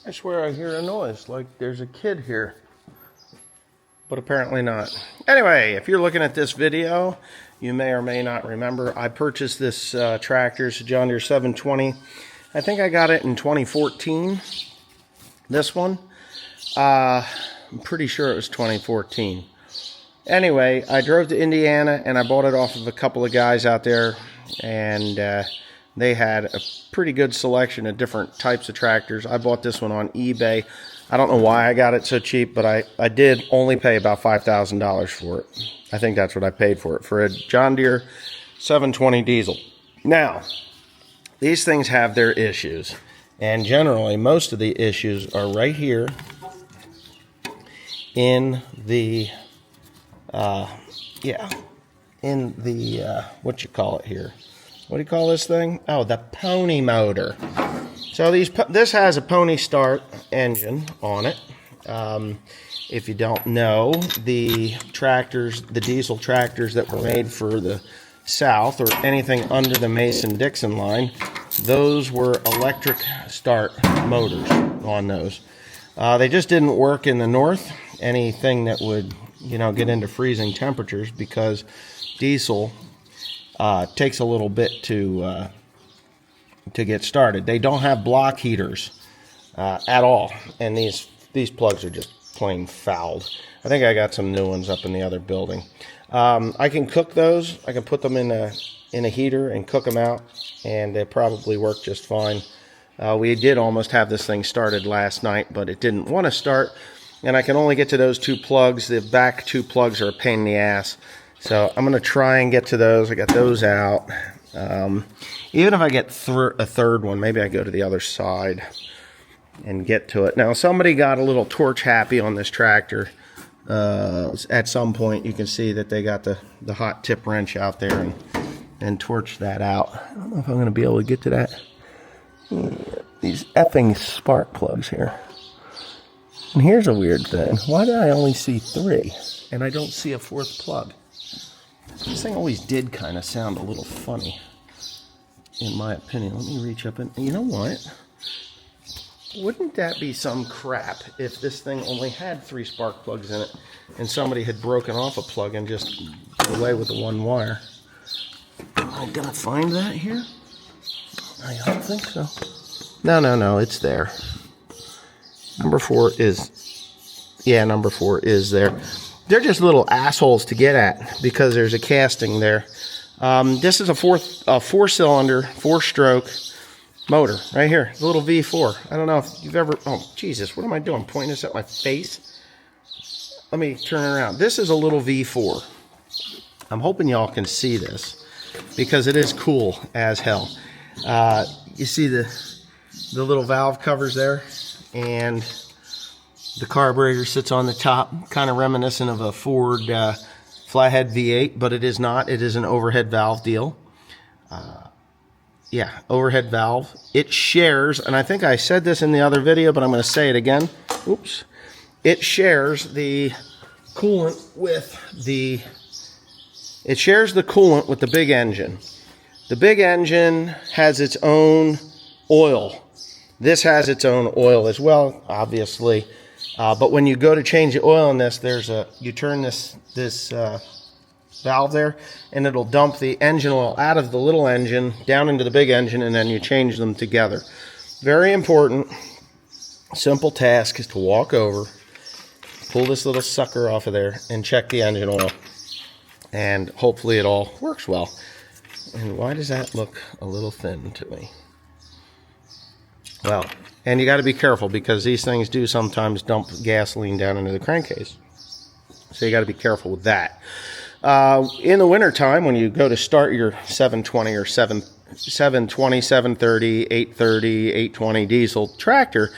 I swear I hear a noise like there's a kid here, but apparently not. Anyway, if you're looking at this video, you may or may not remember I purchased this tractor. It's a John Deere 720. I think I got it in 2014. This one, I'm pretty sure it was 2014. Anyway, I drove to Indiana and I bought it off of a couple of guys out there, and they had a pretty good selection of different types of tractors. I bought this one on eBay. I don't know why I got it so cheap, but I did only pay about $5,000 for it. I think that's what I paid for it, for a John Deere 720 diesel. Now, these things have their issues, and generally most of the issues are right here in the, what you call it here? What do you call this thing? Oh, the pony motor. So this has a pony start engine on it. If you don't know, the tractors, the diesel tractors that were made for the South or anything under the Mason-Dixon line, those were electric start motors on those. They just didn't work in the North. Anything that would, get into freezing temperatures, because diesel takes a little bit to get started. They don't have block heaters at all, and these plugs are just plain fouled. I think I got some new ones up in the other building. I can cook those. I can put them in a heater and cook them out, and they probably work just fine. We did almost have this thing started last night, but it didn't want to start, and I can only get to those two plugs. The back two plugs are a pain in the ass. So I'm going to try and get to those. I got those out. Even if I get a third one, maybe I go to the other side and get to it. Now, somebody got a little torch happy on this tractor. At some point, you can see that they got the hot tip wrench out there and torched that out. I don't know if I'm going to be able to get to that. These effing spark plugs here. And here's a weird thing. Why do I only see 3 and I don't see a 4th plug? This thing always did kind of sound a little funny, in my opinion. Let me reach up and, you know what? Wouldn't that be some crap if this thing only had 3 spark plugs in it and somebody had broken off a plug and just put away with the one wire? Am I gonna find that here? I don't think so. No, it's there. Number 4 is there. They're just little assholes to get at because there's a casting there. This is a 4-cylinder, 4-stroke motor right here. It's a little V4. I don't know if you've ever... Oh, Jesus, what am I doing? Pointing this at my face? Let me turn it around. This is a little V4. I'm hoping y'all can see this because it is cool as hell. You see the little valve covers there, and the carburetor sits on the top, kind of reminiscent of a Ford flathead V8, but it is not. It is an overhead valve deal. Overhead valve. It shares, and I think I said this in the other video, but I'm going to say it again. Oops. It shares the coolant with the... It shares the coolant with the big engine. The big engine has its own oil. This has its own oil as well, obviously. But when you go to change the oil in this, you turn this valve there, and it'll dump the engine oil out of the little engine down into the big engine, and then you change them together. Very important. Simple task is to walk over, pull this little sucker off of there, and check the engine oil. And hopefully it all works well. And why does that look a little thin to me? Well, and you got to be careful because these things do sometimes dump gasoline down into the crankcase. So you got to be careful with that. In the wintertime, when you go to start your 720 or 720, 730, 830, 820 diesel tractor,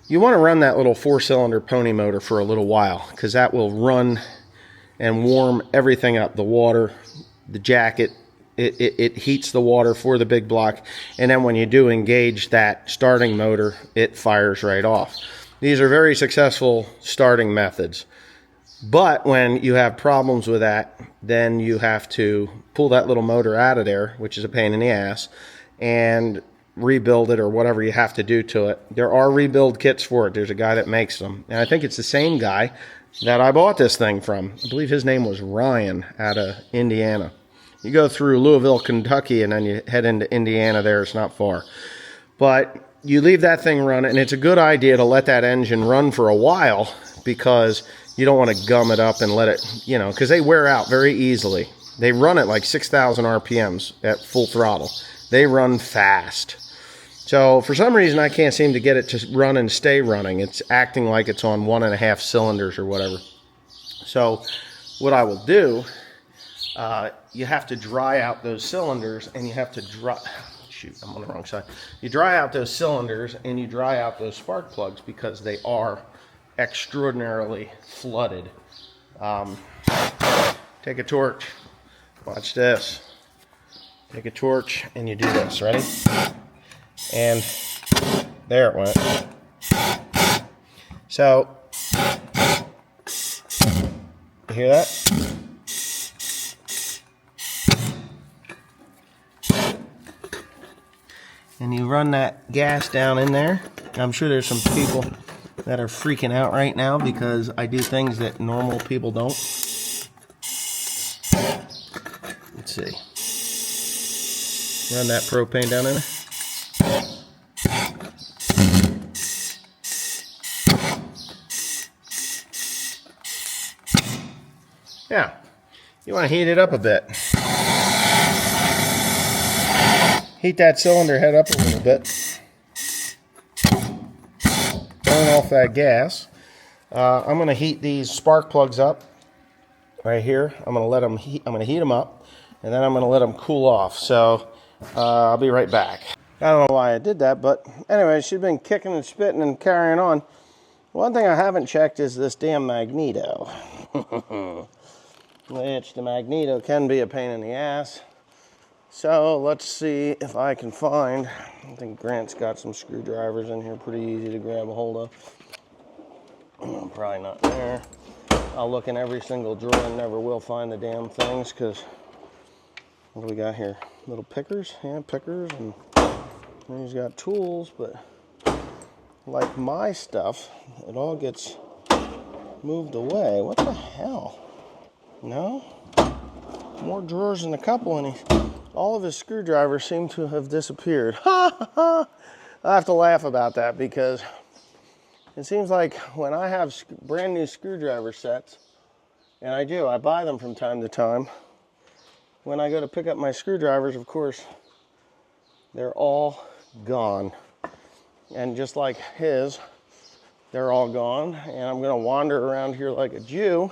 you want to run that little 4-cylinder pony motor for a little while, because that will run and warm everything up. The water, the jacket, it heats the water for the big block, and then when you do engage that starting motor, it fires right off. These are very successful starting methods. But when you have problems with that, then you have to pull that little motor out of there, which is a pain in the ass, and rebuild it or whatever you have to do to it. There are rebuild kits for it. There's a guy that makes them. And I think it's the same guy that I bought this thing from. I believe his name was Ryan out of Indiana. You go through Louisville, Kentucky, and then you head into Indiana there. It's not far. But you leave that thing running, and it's a good idea to let that engine run for a while because you don't want to gum it up and let it, because they wear out very easily. They run at like 6,000 RPMs at full throttle. They run fast. So for some reason, I can't seem to get it to run and stay running. It's acting like it's on 1.5 cylinders or whatever. So what I will do, you have to dry out those cylinders, and you have to shoot, I'm on the wrong side. You dry out those cylinders, and you dry out those spark plugs because they are extraordinarily flooded. Take a torch. Watch this. Take a torch, and you do this. Ready? And there it went. So, you hear that? And you run that gas down in there. I'm sure there's some people that are freaking out right now because I do things that normal people don't. Let's see. Run that propane down in there. Yeah, you want to heat it up a bit. Heat that cylinder head up a little bit. Burn off that gas. I'm going to heat these spark plugs up right here. I'm going to let them heat. I'm going to heat them up, and then I'm going to let them cool off. So I'll be right back. I don't know why I did that, but anyway, she's been kicking and spitting and carrying on. One thing I haven't checked is this damn Magneto. Which the Magneto can be a pain in the ass. So let's see if I can find, I think Grant's got some screwdrivers in here, pretty easy to grab a hold of. Probably not there. I'll look in every single drawer and never will find the damn things, because what do we got here? Little pickers? Yeah, pickers, and he's got tools, but like my stuff, it all gets moved away. What the hell? No? More drawers than a couple, and all of his screwdrivers seem to have disappeared. I have to laugh about that because it seems like when I have brand new screwdriver sets, and I buy them from time to time, when I go to pick up my screwdrivers, of course, they're all gone. And just like his, they're all gone. And I'm going to wander around here like a Jew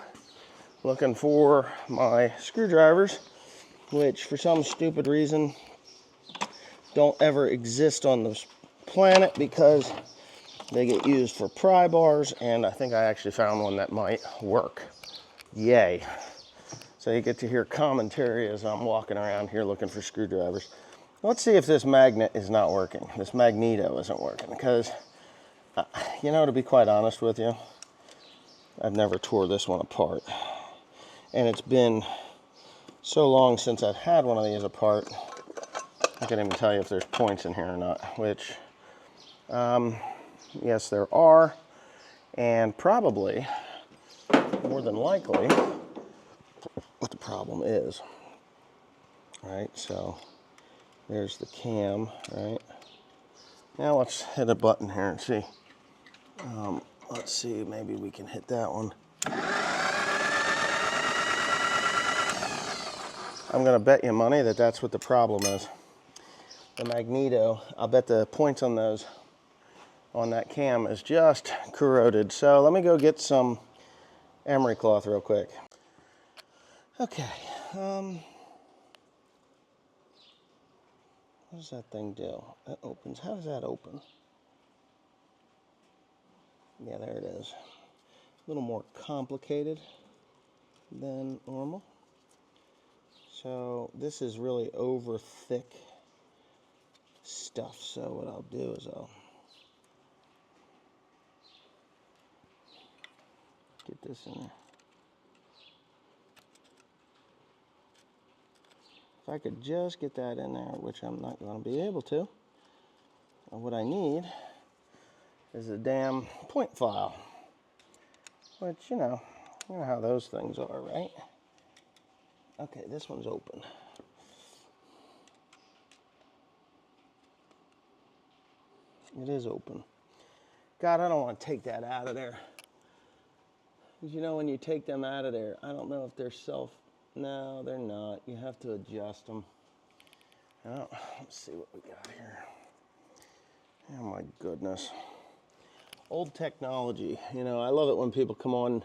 looking for my screwdrivers, which for some stupid reason don't ever exist on this planet because they get used for pry bars, and I think I actually found one that might work. Yay. So you get to hear commentary as I'm walking around here looking for screwdrivers. Let's see if this magnet is not working. This Magneto isn't working because, to be quite honest with you, I've never tore this one apart. And it's been so long since I've had one of these apart, I can't even tell you if there's points in here or not, which, yes, there are, and probably, more than likely, what the problem is. Right, so there's the cam, right? Now let's hit a button here and see. Let's see, maybe we can hit that one. I'm going to bet you money that that's what the problem is. The Magneto, I'll bet the points on that cam is just corroded. So let me go get some emery cloth real quick. Okay. What does that thing do? It opens. How does that open? Yeah, there it is. A little more complicated than normal. So this is really over thick stuff. So what I'll do is I'll get this in there. If I could just get that in there, which I'm not going to be able to, And what I need is a damn point file. Which, you know how those things are, right? Okay, this one's open. It is open. God, I don't want to take that out of there. Because you know when you take them out of there, I don't know if they're no, they're not. You have to adjust them. Oh, let's see what we got here. Oh my goodness. Old technology. You know, I love it when people come on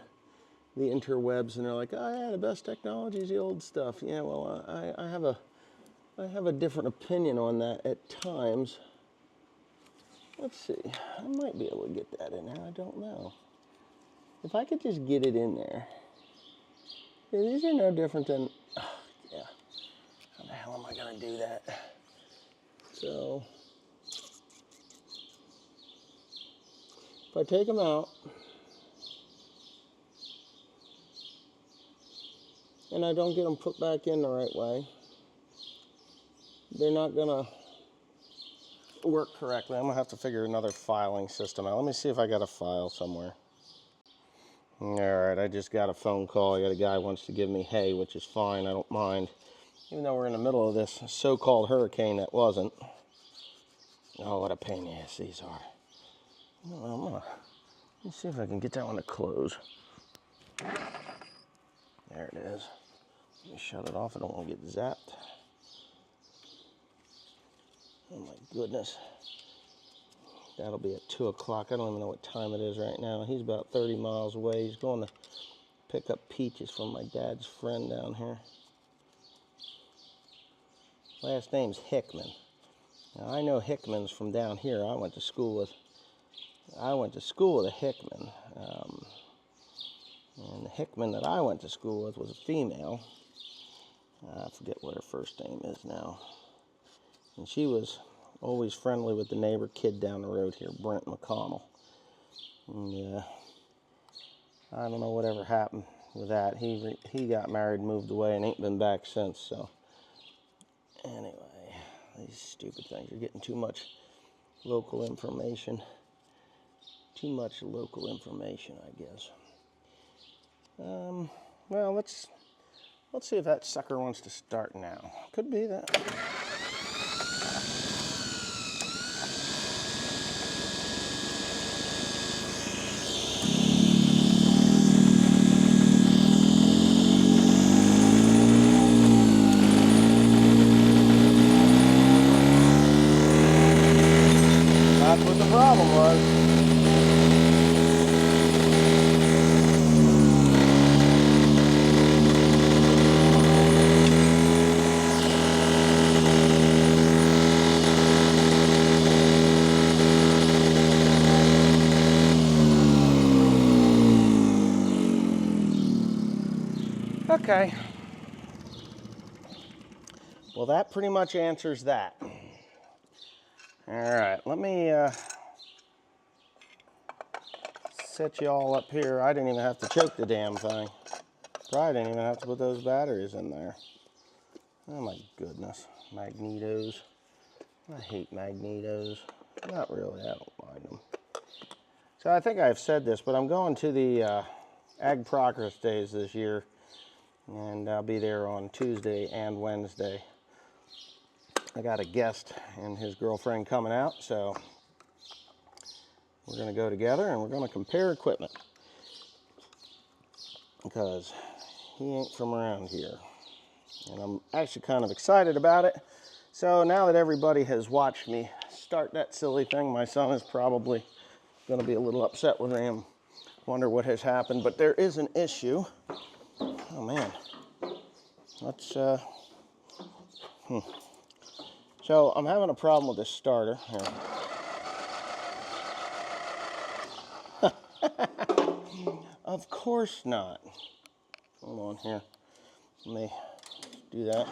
the interwebs and they're like, oh yeah, the best technology is the old stuff. Yeah, well, I have a different opinion on that at times. Let's see. I might be able to get that in there. I don't know. If I could just get it in there. Yeah, these are no different than, yeah. How the hell am I going to do that? So, if I take them out, and I don't get them put back in the right way, they're not going to work correctly. I'm going to have to figure another filing system out. Let me see if I got a file somewhere. All right, I just got a phone call. I got a guy who wants to give me hay, which is fine. I don't mind. Even though we're in the middle of this so-called hurricane that wasn't. Oh, what a pain in the ass these are. Let me see if I can get that one to close. There it is. Let me shut it off. I don't want to get zapped. Oh my goodness. That'll be at 2 o'clock. I don't even know what time it is right now. He's about 30 miles away. He's going to pick up peaches from my dad's friend down here. Last name's Hickman. Now I know Hickman's from down here. I went to school with a Hickman. And the Hickman that I went to school with was a female. I forget what her first name is now. And she was always friendly with the neighbor kid down the road here, Brent McConnell. And I don't know whatever happened with that. He got married, moved away, and ain't been back since. So anyway, these stupid things are getting too much local information. Too much local information, I guess. Well, let's see if that sucker wants to start now. Could be that. That's what the problem was. Okay. Well, that pretty much answers that. All right, let me set you all up here. I didn't even have to choke the damn thing. Probably didn't even have to put those batteries in there. Oh my goodness, Magnetos. I hate Magnetos. Not really, I don't mind them. So I think I've said this, but I'm going to the Ag Progress Days this year, and I'll be there on Tuesday and Wednesday. I got a guest and his girlfriend coming out, so we're going to go together and we're going to compare equipment, because he ain't from around here. And I'm actually kind of excited about it. So now that everybody has watched me start that silly thing, my son is probably going to be a little upset with me and wonder what has happened. But there is an issue. Oh man. Let's So I'm having a problem with this starter here. Of course not. Hold on here. Let me do that.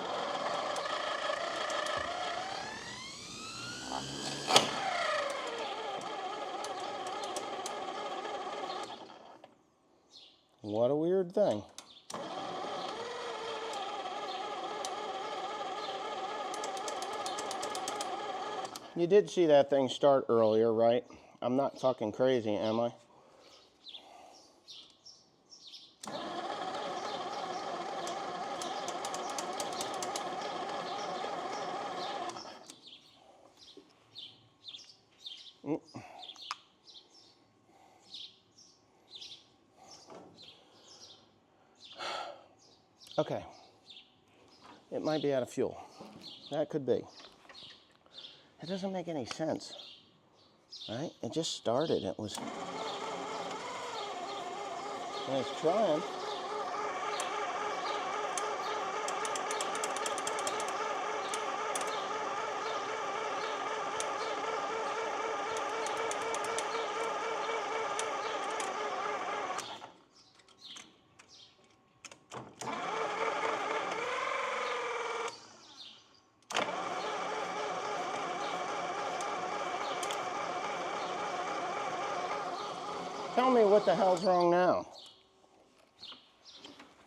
What a weird thing. You did see that thing start earlier, right? I'm not fucking crazy, am I? Okay. It might be out of fuel. That could be. It doesn't make any sense. Right? It just started. It was... And it's trying. Tell me what the hell's wrong now.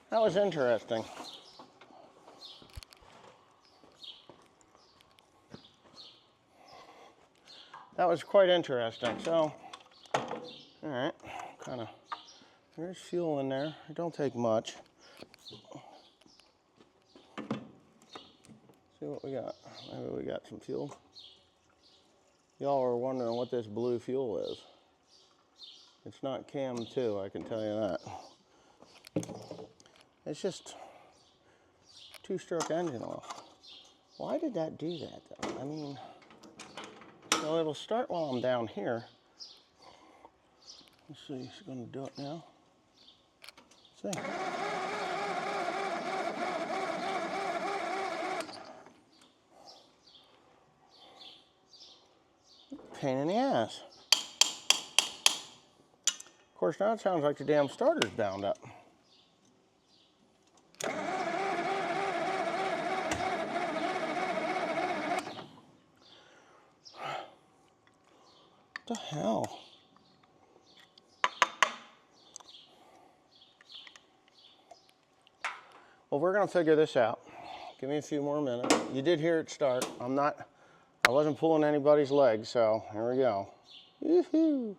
That was interesting. That was quite interesting. So, all right, kind of, there's fuel in there. It don't take much. See what we got. Maybe we got some fuel. Y'all are wondering what this blue fuel is. It's not Cam 2, I can tell you that. It's just two-stroke engine oil. Why did that do that, though? I mean, so it'll start while I'm down here. Let's see, he's going to do it now. Let's see. Pain in the ass. Of course, now it sounds like the damn starter's bound up. What the hell? Well, we're gonna figure this out. Give me a few more minutes. You did hear it start. I wasn't pulling anybody's legs, so here we go. Woohoo!